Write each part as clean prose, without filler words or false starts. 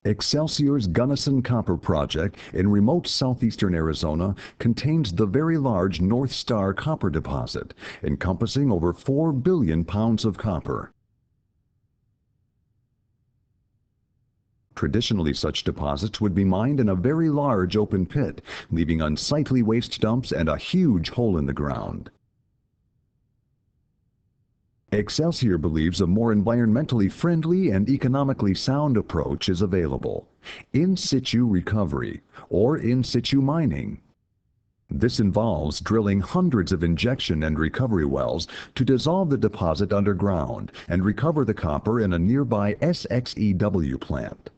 Excelsior's Gunnison Copper Project in remote southeastern Arizona contains the very large North Star copper deposit, encompassing over 4 billion pounds of copper. Traditionally, such deposits would be mined in a very large open pit, leaving unsightly waste dumps and a huge hole in the ground. Excelsior believes a more environmentally friendly and economically sound approach is available: in-situ recovery, or in-situ mining. This involves drilling hundreds of injection and recovery wells to dissolve the deposit underground and recover the copper in a nearby SXEW plant.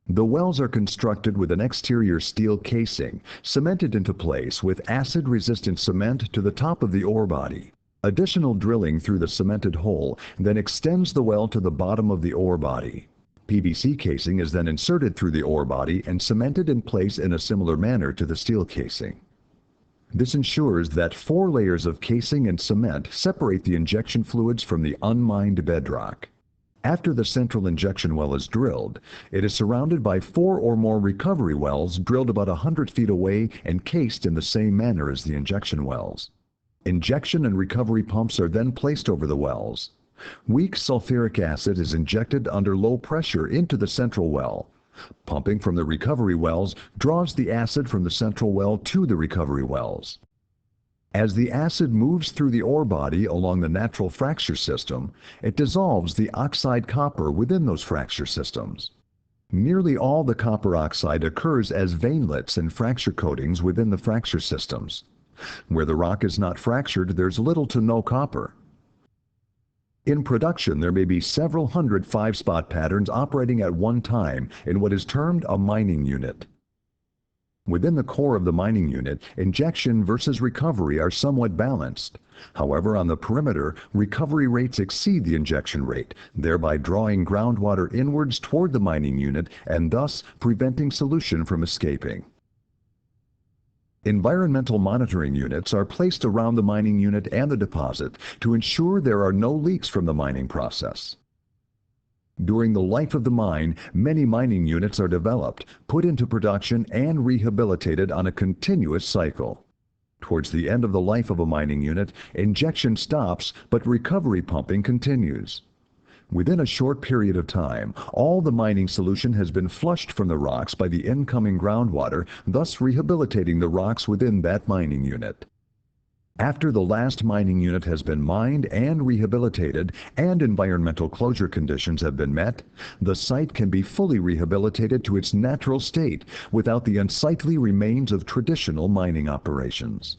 The wells are constructed with an exterior steel casing, cemented into place with acid-resistant cement to the top of the ore body. Additional drilling through the cemented hole then extends the well to the bottom of the ore body. PVC casing is then inserted through the ore body and cemented in place in a similar manner to the steel casing. This ensures that 4 layers of casing and cement separate the injection fluids from the unmined bedrock. After the central injection well is drilled, it is surrounded by 4 or more recovery wells drilled about 100 feet away and cased in the same manner as the injection wells. Injection and recovery pumps are then placed over the wells. Weak sulfuric acid is injected under low pressure into the central well. Pumping from the recovery wells draws the acid from the central well to the recovery wells. As the acid moves through the ore body along the natural fracture system, it dissolves the oxide copper within those fracture systems. Nearly all the copper oxide occurs as veinlets and fracture coatings within the fracture systems. Where the rock is not fractured, there's little to no copper. In production, there may be several hundred 5-spot patterns operating at one time in what is termed a mining unit. Within the core of the mining unit, injection versus recovery are somewhat balanced. However, on the perimeter, recovery rates exceed the injection rate, thereby drawing groundwater inwards toward the mining unit and thus preventing solution from escaping. Environmental monitoring units are placed around the mining unit and the deposit to ensure there are no leaks from the mining process. During the life of the mine, many mining units are developed, put into production, and rehabilitated on a continuous cycle. Towards the end of the life of a mining unit, injection stops, but recovery pumping continues. Within a short period of time, all the mining solution has been flushed from the rocks by the incoming groundwater, thus rehabilitating the rocks within that mining unit. After the last mining unit has been mined and rehabilitated and environmental closure conditions have been met, the site can be fully rehabilitated to its natural state without the unsightly remains of traditional mining operations.